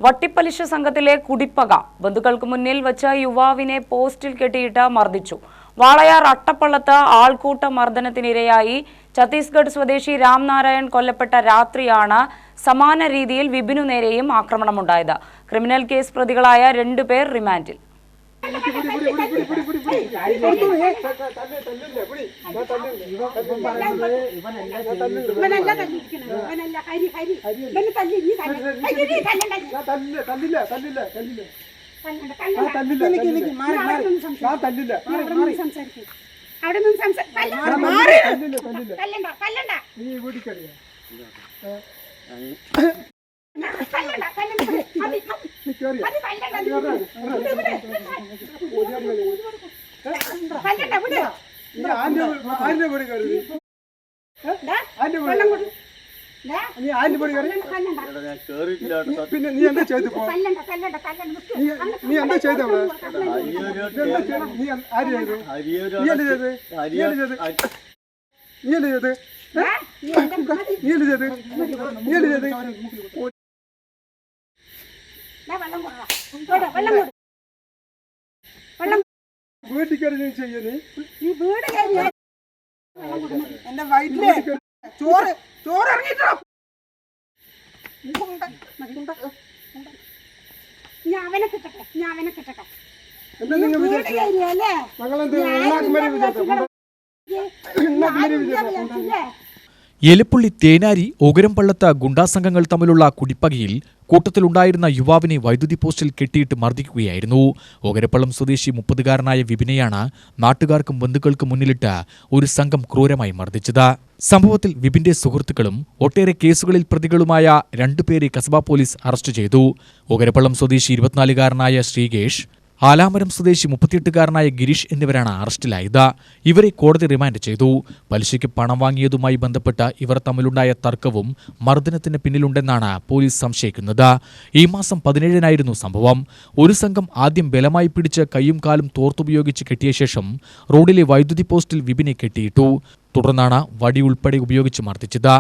വട്ടിപ്പലിശ സംഘത്തിലെ കുടിപ്പക ബന്ധുക്കൾക്ക് മുന്നിൽ വെച്ച യുവാവിനെ പോസ്റ്റിൽ കെട്ടിയിട്ട് മർദ്ദിച്ചു. വാളയാർ അട്ടപ്പള്ളത്ത് ആൾക്കൂട്ട മർദ്ദനത്തിനിരയായി ഛത്തീസ്ഗഡ് സ്വദേശി രാംനാരായൺ കൊല്ലപ്പെട്ട രാത്രിയാണ് സമാന രീതിയിൽ വിപിനു നേരെയും ആക്രമണമുണ്ടായത്. ക്രിമിനൽ കേസ് പ്രതികളായ 2 പേർ റിമാൻഡിൽ. പിന്നെ നീ എന്താ ചെയ്തു നീ എന്താ ചെയ്ത വീട്ടിൽ കയറി ചെയ്യുന്നേ എന്റെ വയറ്റില് ചോറ് ചോറ് ഇറങ്ങിട്ടോ. എലപ്പുള്ളി തേനാരി ഒകരംപള്ളത്ത് ഗുണ്ടാസംഘങ്ങൾ തമ്മിലുള്ള കുടിപ്പകയിൽ കൂട്ടത്തിലുണ്ടായിരുന്ന യുവാവിനെ വൈദ്യുതി പോസ്റ്റിൽ കെട്ടിയിട്ട് മർദ്ദിക്കുകയായിരുന്നു. ഒകരപ്പള്ളം സ്വദേശി 30-കാരനായ വിപിനെയാണ് നാട്ടുകാർക്കും ബന്ധുക്കൾക്കും മുന്നിലിട്ട് ഒരു സംഘം ക്രൂരമായി മർദ്ദിച്ചത്. സംഭവത്തിൽ വിപിന്റെ സുഹൃത്തുക്കളും ഒട്ടേറെ കേസുകളിൽ പ്രതികളുമായ 2 പേരെ കസബ പോലീസ് അറസ്റ്റ് ചെയ്തു. ഒകരപ്പള്ളം സ്വദേശി 24-കാരനായ ശ്രീകേഷ്, ആലാമരം സ്വദേശി 38-കാരനായ ഗിരീഷ് എന്നിവരാണ് അറസ്റ്റിലായത്. ഇവരെ കോടതി റിമാൻഡ് ചെയ്തു. പലിശയ്ക്ക് പണം വാങ്ങിയതുമായി ബന്ധപ്പെട്ട് ഇവർ തമ്മിലുണ്ടായ തർക്കവും മർദ്ദനത്തിന് പിന്നിലുണ്ടെന്നാണ് പോലീസ് സംശയിക്കുന്നത്. ഈ മാസം 17-നായിരുന്നു സംഭവം. ഒരു സംഘം ആദ്യം ബലമായി പിടിച്ച് കൈയും കാലും തോർത്തുപയോഗിച്ച് കെട്ടിയ ശേഷം റോഡിലെ വൈദ്യുതി പോസ്റ്റിൽ വിപിനെ കെട്ടിയിട്ടു. തുടർന്നാണ് വടി ഉൾപ്പെടെ ഉപയോഗിച്ച് മർദ്ദിച്ചത്.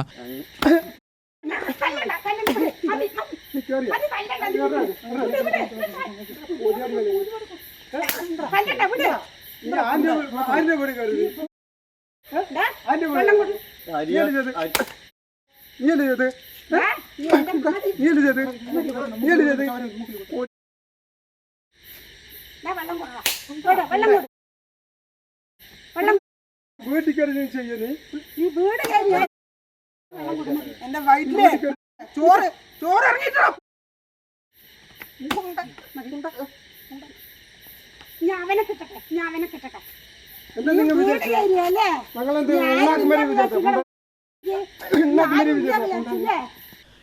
വീട്ടിൽ കയറി ചെയ്യുന്നേ എന്റെ വയറ്റില് ചോറ് ചോറ് ഇറങ്ങിട്ടോ.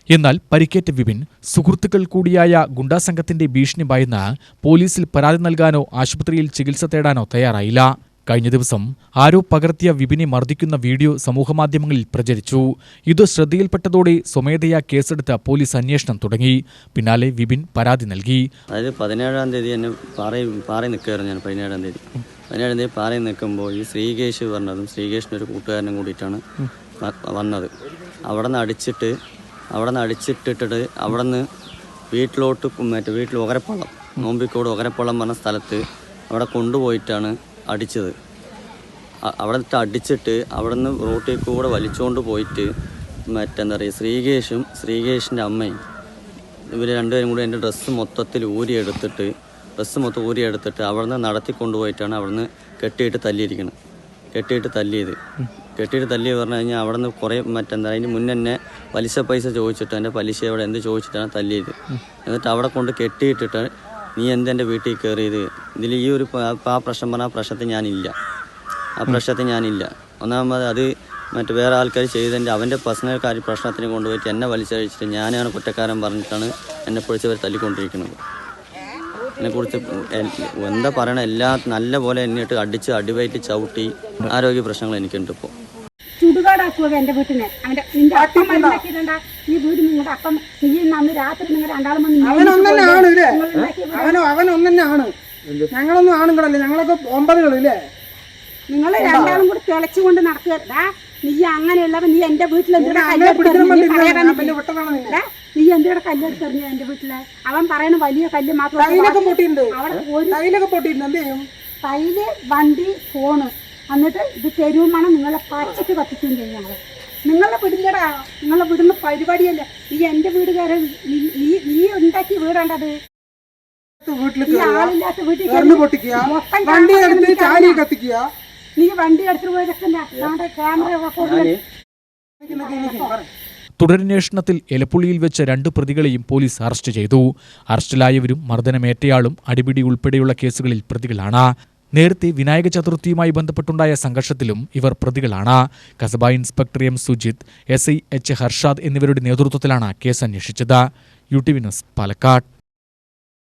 എന്നാൽ പരിക്കേറ്റ വിപിൻ സുഹൃത്തുക്കൾ കൂടിയായ ഗുണ്ടാസംഘത്തിന്റെ ഭീഷണി ഭയന്ന് പോലീസിൽ പരാതി നൽകാനോ ആശുപത്രിയിൽ ചികിത്സ തേടാനോ തയ്യാറായില്ല. കഴിഞ്ഞ ദിവസം ആരോ പകർത്തിയ വിപിനെ മർദ്ദിക്കുന്ന വീഡിയോ സമൂഹമാധ്യമങ്ങളിൽ പ്രചരിച്ചു. ഇത് ശ്രദ്ധയിൽപ്പെട്ടതോടെ സ്വമേധയാ കേസെടുത്ത് പോലീസ് അന്വേഷണം തുടങ്ങി. പിന്നാലെ വിപിൻ പരാതി നൽകി. അതായത് 17-ാം തീയതി എന്നെ പാറ നിൽക്കുകയായിരുന്നു. ഞാൻ 17-ാം തീയതി പാറയിൽ നിൽക്കുമ്പോൾ ഈ ശ്രീകേഷ് പറഞ്ഞതും ശ്രീകേഷിൻ്റെ ഒരു കൂട്ടുകാരനും കൂടിയിട്ടാണ് വന്നത്. അവിടെ നിന്ന് അടിച്ചിട്ടിട്ട് അവിടെ നിന്ന് വീട്ടിലോട്ട് വീട്ടിൽ ഒകരപ്പള്ളം, നോമ്പിക്കോട് ഒകരപ്പള്ളം പറഞ്ഞ സ്ഥലത്ത് അവിടെ കൊണ്ടുപോയിട്ടാണ് അടിച്ചത്. അവിടെ അടിച്ചിട്ട് അവിടെ നിന്ന് റോട്ടിൽ കൂടെ വലിച്ചുകൊണ്ട് പോയിട്ട് എന്താ പറയുക, ശ്രീകേഷിൻ്റെ അമ്മയും ഇവർ 2 പേരും കൂടി എൻ്റെ ഡ്രസ്സ് മൊത്തം ഊരിയെടുത്തിട്ട് അവിടെ നിന്ന് നടത്തിക്കൊണ്ടുപോയിട്ടാണ് അവിടെ നിന്ന് കെട്ടിയിട്ട് തല്ലിയത് പറഞ്ഞു കഴിഞ്ഞാൽ അവിടെ നിന്ന് കുറേ അതിന് മുന്നേ തന്നെ പൈസ ചോദിച്ചിട്ട് എൻ്റെ പലിശ അവിടെ എന്ത് ചോദിച്ചിട്ടാണ് തല്ലിയത്. എന്നിട്ട് അവിടെ കൊണ്ട് കെട്ടിയിട്ടിട്ട് നീ എന്തെൻ്റെ വീട്ടിൽ കയറിയത്, ഇതിൽ ഈ ഒരു ആ പ്രശ്നം പറഞ്ഞാൽ ആ പ്രശ്നത്തിൽ ഞാനില്ല. ഒന്നാമത് അത് വേറെ ആൾക്കാർ ചെയ്തതിൻ്റെ അവൻ്റെ പേഴ്സണൽ പ്രശ്നത്തിന് കൊണ്ടുപോയിട്ട് എന്നെ വലിച്ചഴിച്ചിട്ട് ഞാനാണ് കുറ്റക്കാരൻ പറഞ്ഞിട്ടാണ് എന്നെ പൊളിച്ചവർ തല്ലിക്കൊണ്ടിരിക്കുന്നത്. എന്നെക്കുറിച്ച് എന്താ പറയണ നല്ല പോലെ എന്നിട്ട് അടിവയറ്റ് ചവിട്ടി ആരോഗ്യ പ്രശ്നങ്ങൾ എനിക്കുണ്ട്. ഇപ്പോൾ ചുടുകാടാക്കുക എൻ്റെ വീട്ടിനെ. അവൻ്റെ നിന്റെ അപ്പം മനസ്സിലാക്കിയിട്ടുണ്ടാ ഈ വീട് നിങ്ങളുടെ അപ്പം നീ അന്ന് രാത്രി നിങ്ങൾ രണ്ടാളും അവനൊന്നെയാണ്. ഞങ്ങളൊന്നും ആണുങ്ങളല്ലേ, ഞങ്ങളൊക്കെ 9കളില്ലേ. നിങ്ങൾ രണ്ടാളും കൂടി തിളച്ചുകൊണ്ട് നടക്കുക. നീ അങ്ങനെയുള്ളവൻ നീ എന്റെ വീട്ടിൽ നീ എന്തിനാ കല്ലെടുത്ത് എറിഞ്ഞ എന്റെ വീട്ടില്? അവൻ പറയണ വലിയ കല്ല് മാത്രം ടൈലൊക്കെ പൊട്ടിയിട്ടുണ്ട്. അവിടെ ഒരു ടൈലൊക്കെ പൊട്ടിയിട്ടുണ്ട്. എന്ത് ചെയ്യും? കയ്യില് വണ്ടി ഫോണ് എന്നിട്ട് ഇത് തെരുവുമാണ് നിങ്ങളെ പച്ചക്ക് കത്തിക്കുകയും ചെയ്യും. ഞങ്ങള് നിങ്ങളെ വിടില്ലടാ, നിങ്ങളെ വിടുന്ന പരിപാടിയല്ല. ഈ എന്റെ വീട് കയറി നീ ഉണ്ടാക്കിയ വീടാണ്ടത്. വീട്ടിൽ ഈ ആളില്ലാത്ത വീട്ടിൽ കറണ്ട് പൊട്ടിക്കുക, മൊത്തം വണ്ടി എടുത്ത് ചാലി കത്തിക്കുക. നീ വണ്ടി എടുത്തിട്ട് പോയതൊക്കെ നമ്മുടെ ക്യാമറ റെക്കോർഡ് തുടരന്വേഷണത്തിൽ എലപ്പുള്ളിയിൽ വെച്ച് 2 പ്രതികളെയും പോലീസ് അറസ്റ്റ് ചെയ്തു. അറസ്റ്റിലായവരും മർദ്ദനമേറ്റയാളും അടിപിടി ഉൾപ്പെടെയുള്ള കേസുകളിൽ പ്രതികളാണ്. നേരത്തെ വിനായക ചതുർത്ഥിയുമായി ബന്ധപ്പെട്ടുണ്ടായ സംഘർഷത്തിലും ഇവർ പ്രതികളാണ്. Kasaba inspector M Sujith, SI H Harshad എന്നിവരുടെ നേതൃത്വത്തിലാണ് കേസ് അന്വേഷിച്ചത്. UTV news, Palakkad.